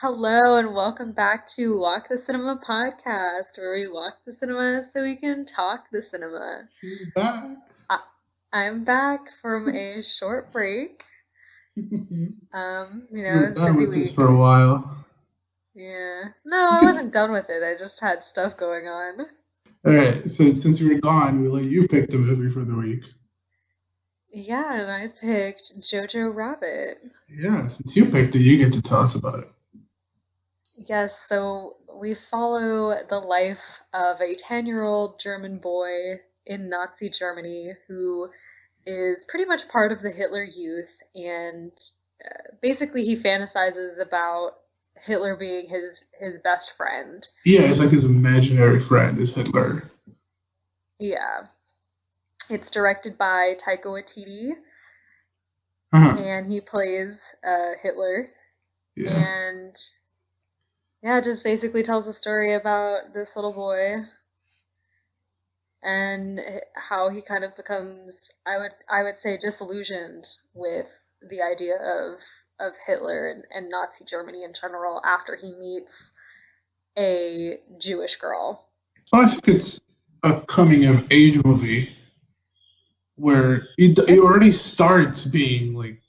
Hello and welcome back to Walk the Cinema podcast, where we walk the cinema so we can talk the cinema. She's back. I- I'm back from a short break. You It were was a done busy with this week. for a while. Yeah. No, You I could. wasn't done with it. I just had stuff going on. All right. So since you were gone, we let you pick the movie for the week. Yeah, and I picked Jojo Rabbit. Yeah. Since you picked it, you get to tell us about it. Yes, so we follow the life of a 10-year-old German boy in Nazi Germany who is pretty much part of the Hitler Youth, and basically he fantasizes about Hitler being his best friend. Yeah, it's like his imaginary friend is Hitler. Yeah, it's directed by Taika Waititi, Uh-huh. and he plays Hitler, Yeah. and yeah, it just basically tells a story about this little boy and how he kind of becomes I would say disillusioned with the idea of Hitler and Nazi Germany in general after he meets a Jewish girl. Well, I think it's a coming of age movie where he It's already starts being like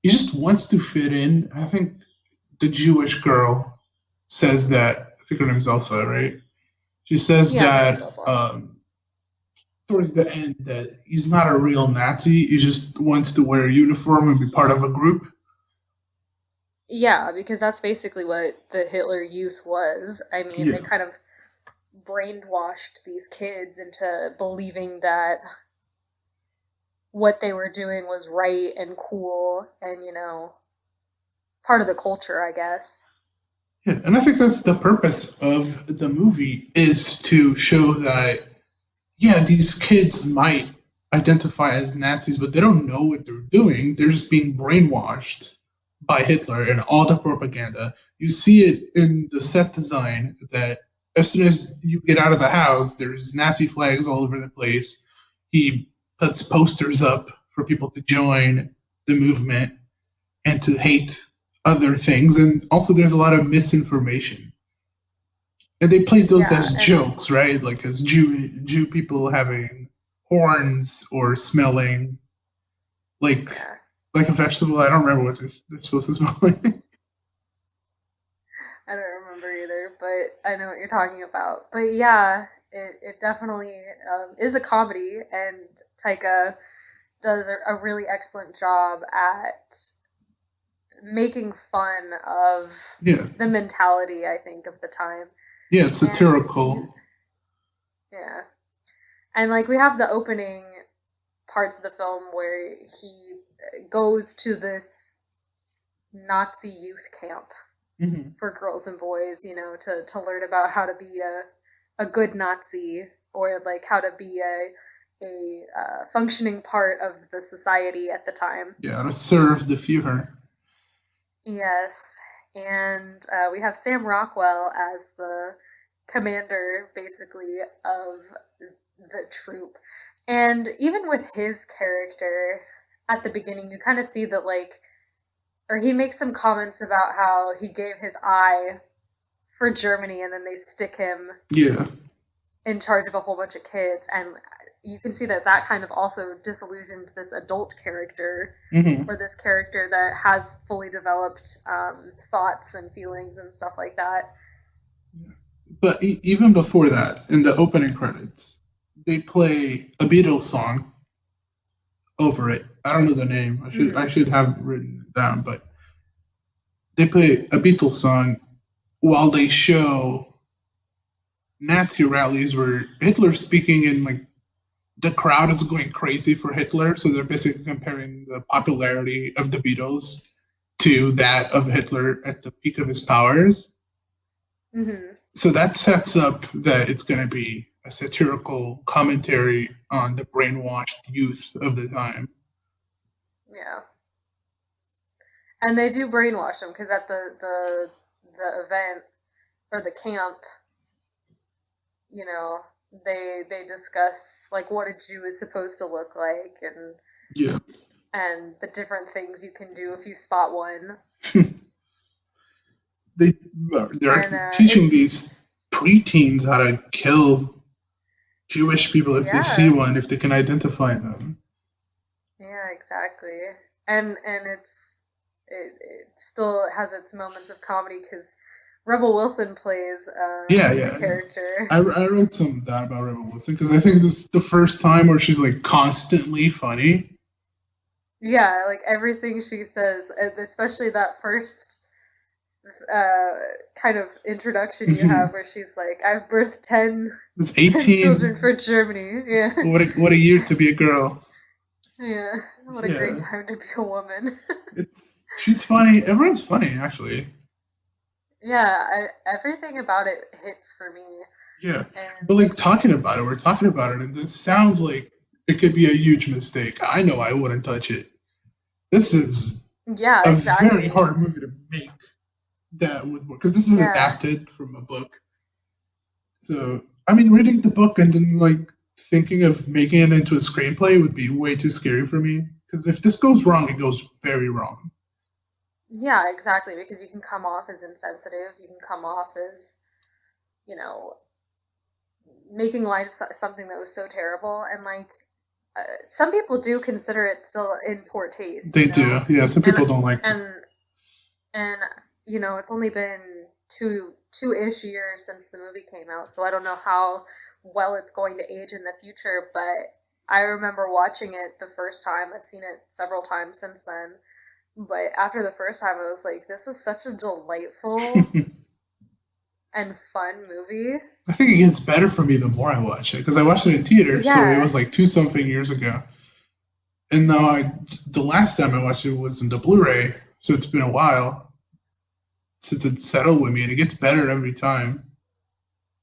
he just wants to fit in. I think the Jewish girl says that. I think her name's Elsa, right? She says Yeah, her name's that Elsa. towards the end that he's not a real Nazi. He just wants to wear a uniform and be part of a group. Yeah, because that's basically what the Hitler Youth was. I mean, they Yeah. kind of brainwashed these kids into believing that what they were doing was right and cool and, part of the culture, I guess. Yeah, and I think that's the purpose of the movie is to show that yeah, these kids might identify as Nazis, but they don't know what they're doing. They're just being brainwashed by Hitler and all the propaganda. You see it in the set design that as soon as you get out of the house, there's Nazi flags all over the place. He puts posters up for people to join the movement and to hate other things. And also, there's a lot of misinformation. And they played those Yeah, as and jokes, right? Like as Jew people having horns or smelling like yeah, like a vegetable. I don't remember what they're supposed to smell like. I don't remember either, but I know what you're talking about. But yeah, it definitely is a comedy, and Taika does a really excellent job at making fun of Yeah, the mentality, I think, of the time. yeah, it's And you, satirical. yeah. And like we have the opening parts of the film where he goes to this Nazi youth camp Hmm. for girls and boys, to learn about how to be a good Nazi or like how to be a functioning part of the society at the time. Yeah, to serve the Führer. Yes, and we have Sam Rockwell as the commander, basically, of the troop. And even with his character at the beginning, you kind of see that, like, or he makes some comments about how he gave his eye for Germany and then they stick him Yeah, in charge of a whole bunch of kids. And you can see that that kind of also disillusioned this adult character hmm or this character that has fully developed thoughts and feelings and stuff like that. but even before that, in the opening credits, they play a Beatles song over it. I don't know the name. I Mm-hmm. should have written it down, but they play a Beatles song while they show Nazi rallies where Hitler's speaking and like the crowd is going crazy for Hitler. So they're basically comparing the popularity of the Beatles to that of Hitler at the peak of his powers. Mm-hmm. So that sets up that it's going to be a satirical commentary on the brainwashed youth of the time. Yeah, and they do brainwash them because at the event or the camp, you know, they discuss like what a Jew is supposed to look like Yeah. and the different things you can do if you spot one. they And they're teaching it's these preteens how to kill Jewish people if they see yeah, one, if they can identify them. yeah, exactly. And it still has its moments of comedy because Rebel Wilson plays Yeah, the yeah. character. I wrote some that about Rebel Wilson because I think this is the first time where she's like constantly funny. Yeah, like everything she says, and especially that first uh kind of introduction you have Mhm. where she's like, I've birthed 10, It's 10 children 18. for Germany. Yeah. What a year to be a girl. Yeah. What a great Yeah, time to be a woman. she's funny. Everyone's funny actually. Yeah, everything about it hits for me. Yeah, but And like talking about it, we're talking about it, and this sounds like it could be a huge mistake. I know I wouldn't touch it. This is yeah, a very exactly. hard movie to make that would work because this is Yeah. adapted from a book. So I mean, reading the book and then like thinking of making it into a screenplay would be way too scary for me. Because if this goes wrong, it goes very wrong. Yeah, exactly. Because you can come off as insensitive. You can come off as, you know, making light of something that was so terrible. And like, some people do consider it still in poor taste, They do, yeah. Some and people don't like it. and and it's only been two-ish years since the movie came out, so I don't know how well it's going to age in the future. But I remember watching it the first time. I've seen it several times since then. But after the first time, I was like, this is such a delightful and fun movie. I think it gets better for me the more I watch it because I watched it in theater, so it Yeah. was like two something years ago. And now the last time I watched it was in the Blu-ray, so it's been a while since it settled with me, and it gets better every time.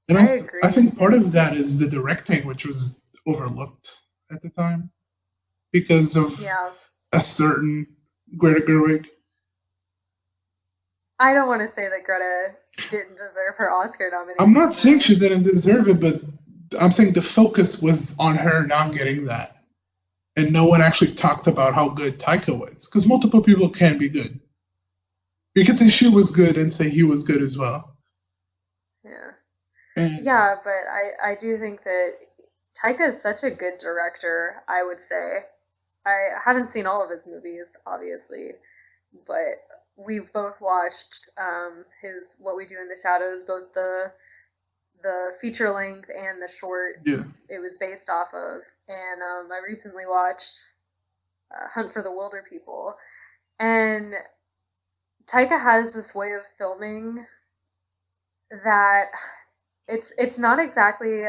And I I agree. think part of that is the directing, which was overlooked at the time because of Yeah. a certain Greta Gerwig. I don't want to say that Greta didn't deserve her Oscar I'm nomination not saying though. she didn't deserve it, but I'm saying the focus was on her not getting that. And no one actually talked about how good Taika was. Because multiple people can be good. You can say she was good and say he was good as well. Yeah. And Yeah, but I do think that Taika is such a good director, I would say. I haven't seen all of his movies, obviously, but we've both watched his What We Do in the Shadows, both the feature length and the short yeah, it was based off of. And I recently watched Hunt for the Wilder People. And Taika has this way of filming that it's not exactly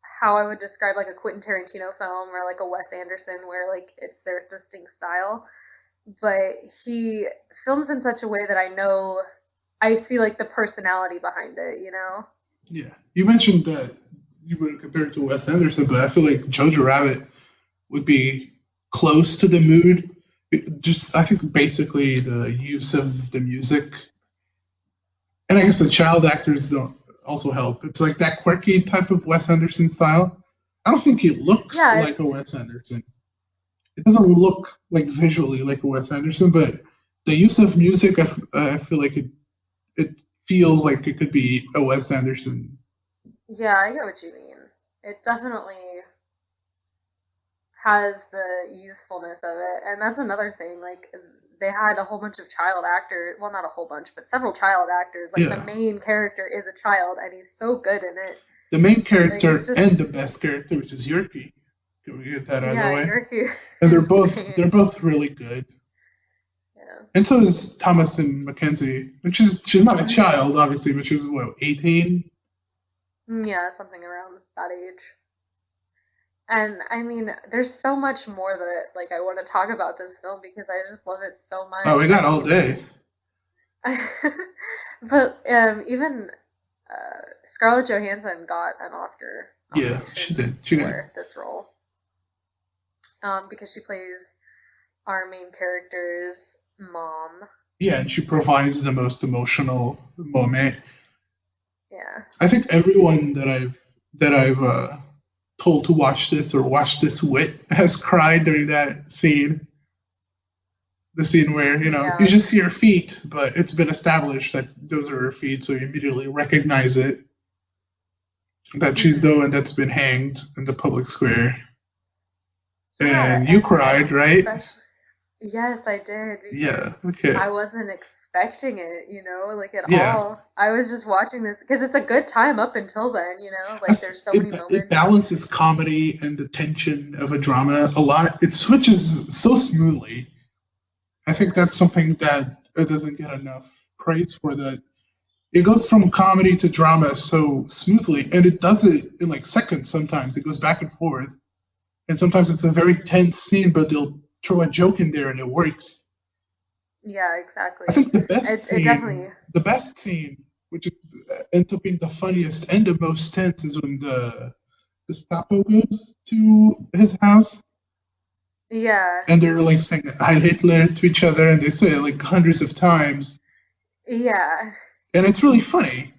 how I would describe like a Quentin Tarantino film or like a Wes Anderson where like it's their distinct style, but he films in such a way that I know I see like the personality behind it. yeah. You mentioned that you would compare it to Wes Anderson, but I feel like Jojo Rabbit would be close to the mood. Just, I think basically the use of the music. And I guess the child actors don't also help. It's like that quirky type of Wes Anderson style. I don't think he looks Yeah, like a it's Wes Anderson. It doesn't look like visually like a Wes Anderson, but the use of music, I feel like it feels like it could be a Wes Anderson. yeah, I get what you mean. It definitely has the youthfulness of it, and that's another thing. Like they had a whole bunch of child actors, well, not a whole bunch, but several child actors. Like the Yeah, main character is a child, and he's so good in it. the main Like it's character and just the best character, which is Yorkie. Can we get that out of the yeah, way? Yorkie And is great. they're both really good. Yeah. And so is Thomas and Mackenzie, which is she's not a Hmm. child, obviously, but she's what 18. Yeah, something around that age. And I mean, there's so much more that like I want to talk about this film because I just love it so Oh, we much. got all day. But even Scarlett Johansson got an Oscar Yeah, she nomination did. She did. for this role because she plays our main character's mom. Yeah, and she provides the most emotional moment. Yeah. I think everyone that I've told to watch this or watch this with has cried during that scene. The scene where, you Yeah. just see her feet, but it's been established that those are her feet, so you immediately recognize it, that she's the Hmm. one that's been hanged in the public square. Yeah, And you and cried, right? especially, yes, I did because Yeah, okay. I wasn't expecting it, like at Yeah. all. I was just watching this because it's a good time up until then, like there's so many It moments. balances comedy and the tension of a drama a lot. It switches so smoothly. I think Yeah. that's something that it doesn't get enough praise for. That it goes from comedy to drama so smoothly, and it does it in like seconds. Sometimes it goes back and forth, and sometimes it's a very tense scene, but they'll throw a joke in there and it works. Yeah, I exactly. think It definitely, the best scene, which ends up being the funniest and the most tense, is when the Gestapo goes to his house yeah, and they're like saying "Heil Hitler" to each other, and they say it like hundreds of times, yeah, and it's really funny.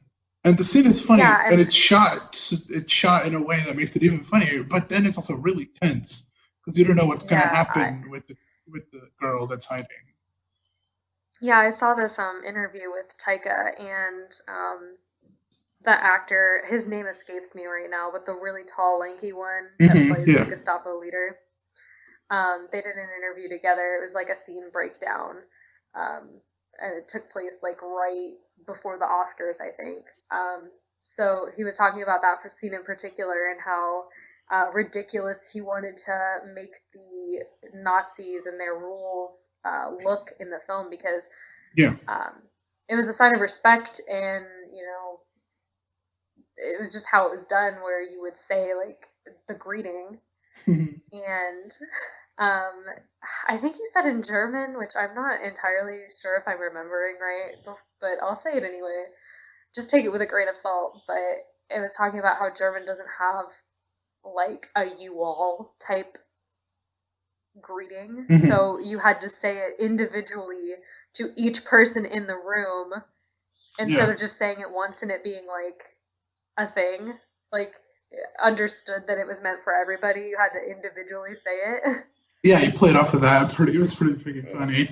And the scene is funny, yeah, and and it's shot in a way that makes it even funnier. But then it's also really tense because you don't know what's gonna yeah, I happen with the girl that's hiding. yeah, I saw this interview with Taika and the actor, his name escapes me right now, but the really tall, lanky one that plays the Yeah. Gestapo leader. They did an interview together. It was like a scene breakdown, and it took place like right before the Oscars, I think. So he was talking about that for scene in particular and how ridiculous he wanted to make the Nazis and their rules look in the film because Yeah. um, it was a sign of respect, and it was just how it was done, where you would say like the greeting and um, I think you said in German, which I'm not entirely sure if I'm remembering right, but I'll say it anyway. Just take it with a grain of salt. But it was talking about how German doesn't have like a you all type greeting. Hmm. So you had to say it individually to each person in the room instead Yeah. of just saying it once and it being like a thing. Like understood that it was meant for everybody. You had to individually say it. Yeah, he played off of that. It was pretty freaking funny.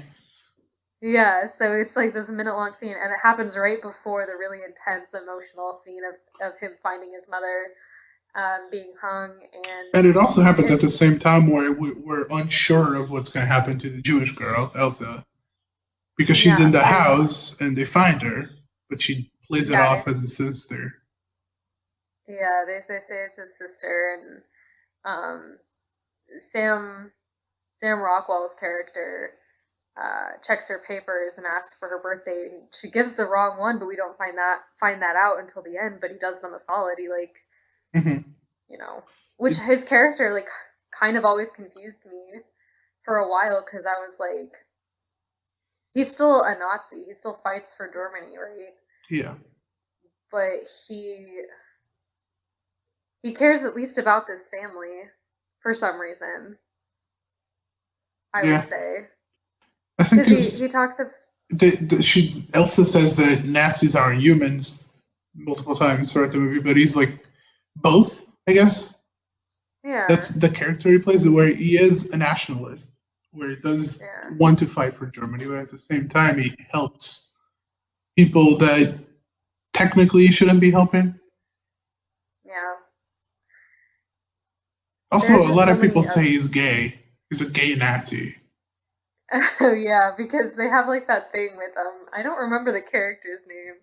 Yeah, so it's like this minute long scene, and it happens right before the really intense emotional scene of him finding his mother being hung, and And it also happens at the it's same time where we're unsure of what's going to happen to the Jewish girl, Elsa, because she's in yeah, the they house and they find her, but she plays it yeah off as a sister. they say it's his sister, and um, Sam Sam Rockwell's character checks her papers and asks for her birthday, and she gives the wrong one, but we don't find that out until the end. But he does them a solid. He like Hmm. you know, which his character like kind of always confused me for a while because I was like, he's still a Nazi. He still fights for Germany, right? Yeah. But he cares at least about this family for some reason. I would Yeah. say I think because he is talks of she Elsa says that Nazis aren't humans multiple times throughout the movie, but he's like both, I guess. That's yeah the character he plays, where he is a nationalist, where he does yeah want to fight for Germany, but at the same time he helps people that technically he shouldn't be helping. yeah. Also, There's a just lot so of people many say he's gay. He's a gay Nazi. oh yeah, because they have like that thing with I don't remember the character's name.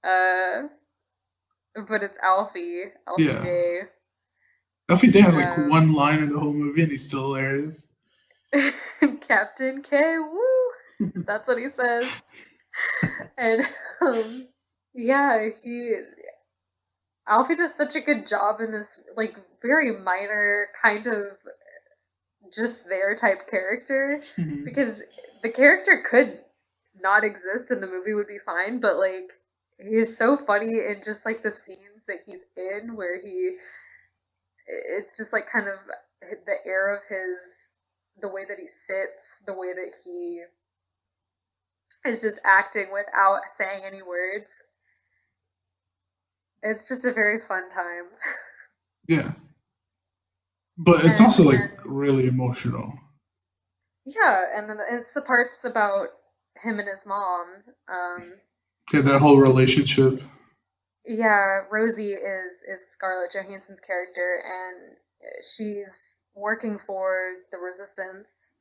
Uh but it's Alfie Yeah. Day. Alfie Day has like Um one line in the whole movie and he's still hilarious. Captain K, woo! That's what he says. And yeah, Alfie does such a good job in this like very minor kind of just there type character Mhm. because the character could not exist and the movie would be fine, but like he's so funny in just like the scenes that he's in where it's just like kind of the air of the way that he sits, the way that he is just acting without saying any words. It's just a very fun time. Yeah. But it's And also like and really emotional. Yeah, and then it's the parts about him and his mom. Um, Yeah, that whole relationship. yeah, Rosie is Scarlett Johansson's character, and she's working for the resistance,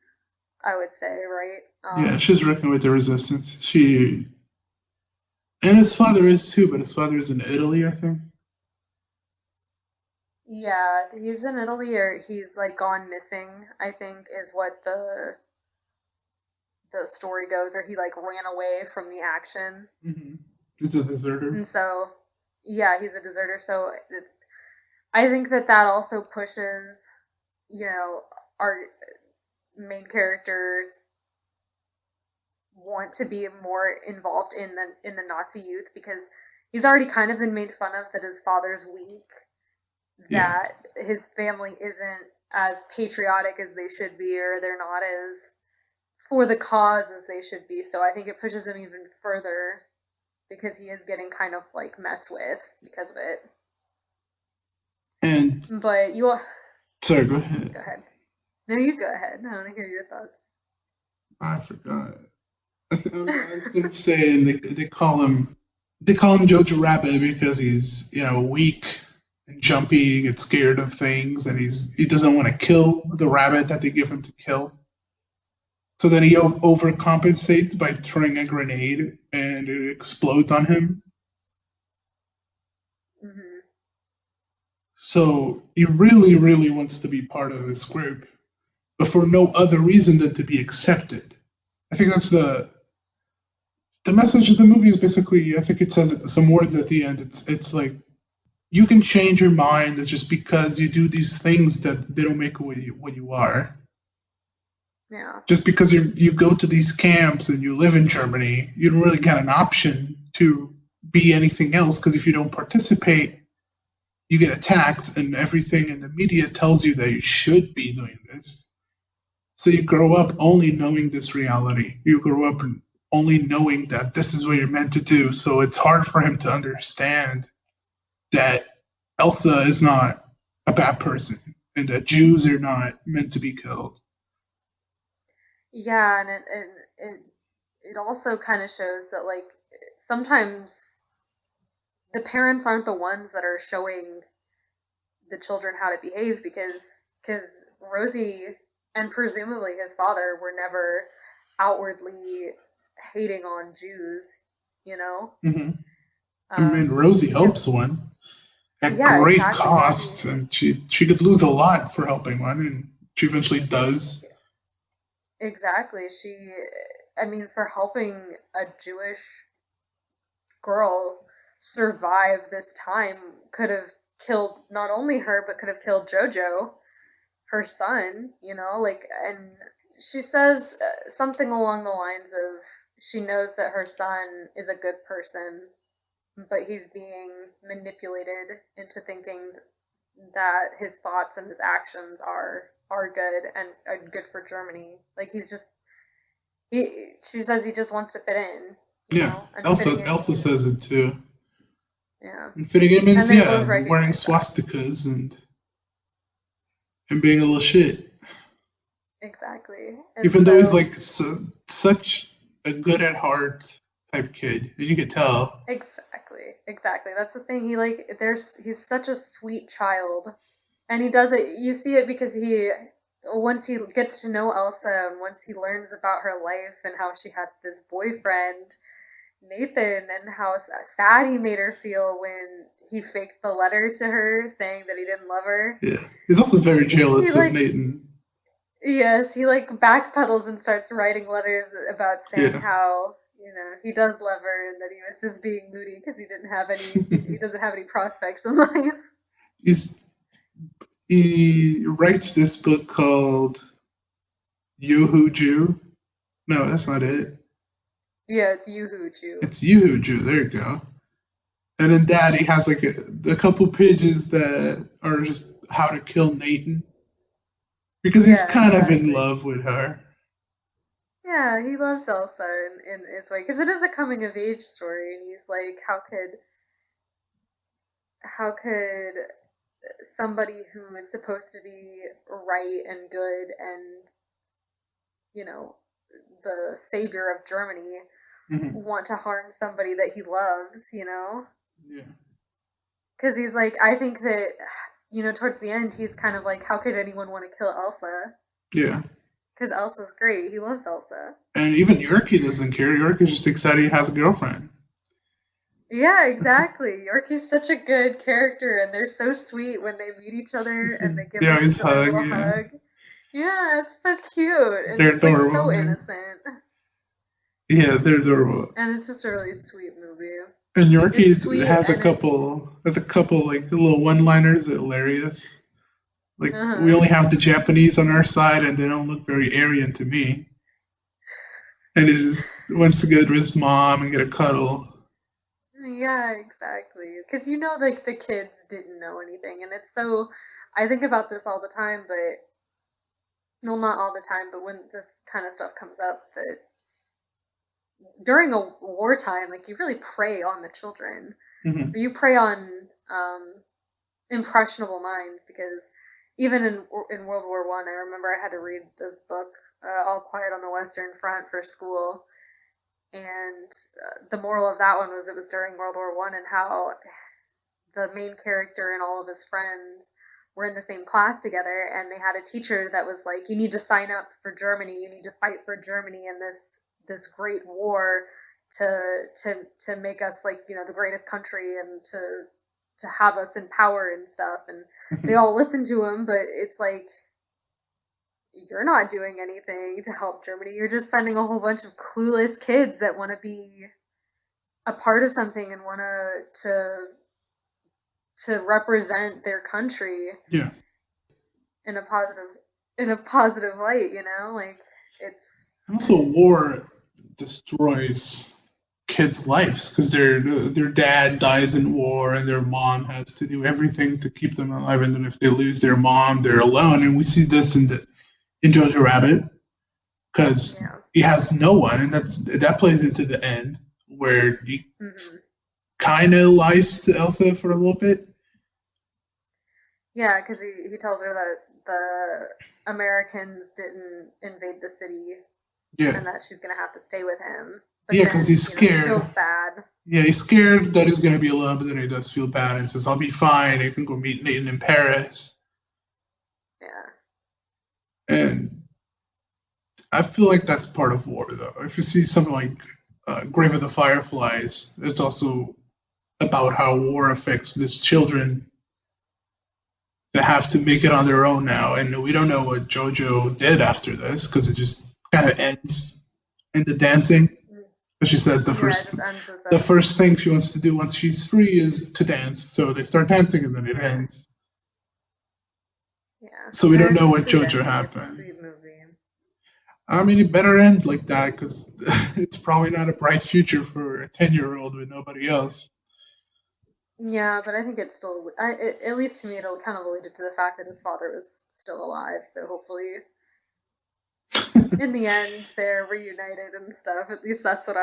I would say, right? Yeah, she's working with the resistance. She and his father is too, but his father is in Italy, I think. Yeah, he's in Italy, or he's like gone missing, I think is what the story goes, or he like ran away from the action. Mm-hmm. He's a deserter. And so, yeah, he's a deserter. So I think that that also pushes, you know, our main characters want to be more involved in the Nazi youth, because he's already kind of been made fun of that his father's weak, Yeah, that his family isn't as patriotic as they should be, or they're not as for the cause as they should be. So I think it pushes him even further because he is getting kind of like messed with because of it. and But you will sorry, go ahead. go ahead. No, you go ahead. I want to hear your thoughts. I forgot. I was gonna say, and they call him Jojo Rabbit because he's weak and jumpy, he gets scared of things, and he doesn't want to kill the rabbit that they give him to kill. So then he overcompensates by throwing a grenade, and it explodes on him. Hmm. So he really, really wants to be part of this group, but for no other reason than to be accepted. I think that's the message of the movie is basically, I think it says some words at the end. It's like you can change your mind just because you do these things that they don't make what you are. Yeah. Just because you go to these camps and you live in Germany, you don't really get an option to be anything else, because if you don't participate, you get attacked, and everything in the media tells you that you should be doing this. So you grow up only knowing this reality. You grow up only knowing that this is what you're meant to do. So it's hard for him to understand that Elsa is not a bad person and that Jews are not meant to be killed. Yeah, and it also kind of shows that like sometimes the parents aren't the ones that are showing the children how to behave, because Rosie and presumably his father were never outwardly hating on Jews, you know? Mm-hmm. I mean, Rosie Because helps one at yeah, great exactly. costs, and she could lose a lot for helping one, and she eventually does. Exactly. I mean, for helping a Jewish girl survive this time, could have killed not only her, but could have killed Jojo, her son, like, and she says something along the lines of she knows that her son is a good person, but he's being manipulated into thinking that his thoughts and his actions are good and are good for Germany. Like she says he just wants to fit in, Yeah, and fitting in Elsa says means, it too. yeah. And fitting in And means, they yeah, both wearing recognize that. swastikas and being a little shit. Exactly. And Even though he's so like such a good at heart type kid, and you could tell. exactly, exactly. That's the thing. He's such a sweet child, and he does it. You see it because once he gets to know Elsa, and once he learns about her life and how she had this boyfriend, Nathan, and how sad he made her feel when he faked the letter to her saying that he didn't love her. Yeah, he's also very He jealous of like, Nathan. yes, he like backpedals and starts writing letters about saying Yeah, how he does love her, and that he was just being moody because he doesn't have any prospects in life. he's he writes this book called Yoo-Hoo Jew. No, that's not Hmm. it. Yeah, it's Yoo-Hoo Jew. It's Yoo-Hoo Jew. There you go. And in that, he has like a couple pages that are just how to kill Nathan, because he's Yeah, kind of in exactly. love with her. Yeah, he loves Elsa in his way because it is a coming of age story, and he's like, how could somebody who is supposed to be right and good and you know, the savior of Germany, Hmm. want to harm somebody that he loves, you know? Yeah. Because he's like, I think that, towards the end, he's kind of like, how could anyone want to kill Elsa? Yeah. Because Elsa's great. He loves Elsa. And even Yorkie doesn't care. Yorkie's just excited he has a girlfriend. Yeah, exactly. Yorkie's such a good character, and they're so sweet when they meet each other and they give They like always each other a hug, little yeah. hug. Yeah, it's so cute, and They're it's like adorable, so man. innocent, Yeah, they're adorable. and it's just a really sweet movie. And It's Yorkie sweet, and it, has a couple like little one-liners that are hilarious. Like we uh-huh. only have the Japanese on our side, and they don't look very Aryan to me. And he just wants to go to his mom and get a cuddle. Yeah, exactly. Because like the kids didn't know anything, and it's so. I think about this all the time, but well, not all the time, but when this kind of stuff comes up, that during a wartime, like you really prey on the children, Hmm. or you prey on impressionable minds, because even in World War One, I remember I had to read this book, All Quiet on the Western Front, for school, and the moral of that one was it was during World War One, and how the main character and all of his friends were in the same class together, and they had a teacher that was like, you need to sign up for Germany, you need to fight for Germany in this great war to make us, like, the greatest country, and to have us in power and stuff. And they Hmm. all listen to him, but it's like, you're not doing anything to help Germany, you're just sending a whole bunch of clueless kids that want to be a part of something and want to represent their country Yeah. in a positive light, like, it's And also, war destroys kids' lives because their dad dies in war and their mom has to do everything to keep them alive. And then if they lose their mom, they're alone. And we see this in Jojo Rabbit because yeah. he has no one, and that plays into the end where he Hmm. kind of lies to Elsa for a little bit. Yeah, because he tells her that the Americans didn't invade the city Yeah, and that she's gonna have to stay with him, but yeah, because he's then he scared. feels bad. Yeah, he's scared that he's gonna be alone, but then he does feel bad and says, "I'll be fine. I can go meet Nathan in Paris." Yeah. And I feel like that's part of war, though. If you see something like Grave of the Fireflies, it's also about how war affects these children that have to make it on their own now. And we don't know what JoJo did after this because it just kind of ends in the dancing. Mm. But she says Yeah, it just ends with the them. first thing she wants to do once she's free is to dance. So they start dancing and then it Yeah. ends. Yeah. So we And don't it's know a what sweet JoJo ending. It's a happened. sweet movie. I mean, it better end like that because it's probably not a bright future for a 10-year-old with nobody else. Yeah, but I think it's still, at least to me, it'll kind of alluded to the fact that his father was still alive. So hopefully, in the end, they're reunited and stuff. At least that's what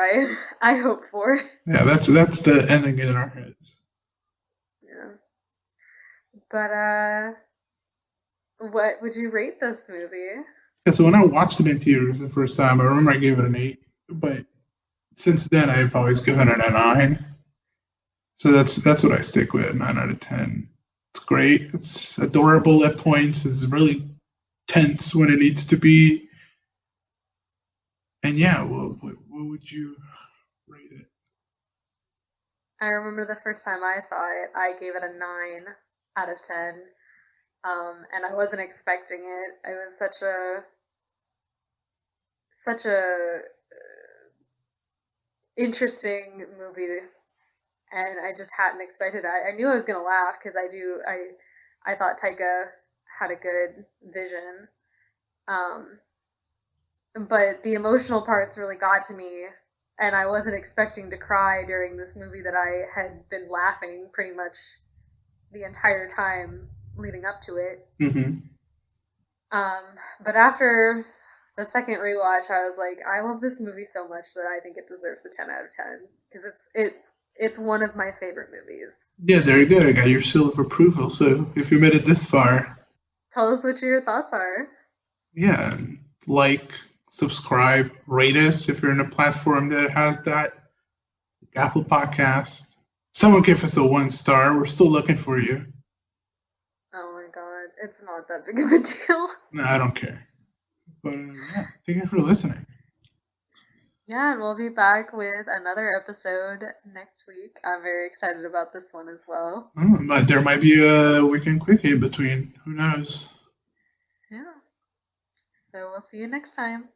I hope for. Yeah, that's the ending in our heads. Yeah. But what would you rate this movie? Yeah, so when I watched it in theaters the first time, I remember I gave it an 8, but since then I've always given it a 9. So that's what I stick with, 9 out of 10. It's great. It's adorable at points. It's really tense when it needs to be. And yeah, what would you rate it? I remember the first time I saw it, I gave it a 9 out of 10. And I wasn't expecting it. It was such a interesting movie, and I just hadn't expected it. I knew I was gonna laugh because I thought Taika had a good vision. Um, but the emotional parts really got to me, and I wasn't expecting to cry during this movie that I had been laughing pretty much the entire time leading up to it. Mm-hmm. Um, but after the second rewatch, I was like, I love this movie so much that I think it deserves a 10 out of 10, because it's one of my favorite movies. Yeah, there you go. I got your seal of approval. So if you made it this far, Tell us what your thoughts are. yeah, like, subscribe, rate us if you're in a platform that has that. Apple Podcast. Someone give us a 1-star. We're still looking for you. Oh my god, it's not that big of a deal. No, I don't care. But yeah, thank you for listening. Yeah, and we'll be back with another episode next week. I'm very excited about this one as well. But there might be a weekend quickie in between. Who knows? Yeah. So we'll see you next time.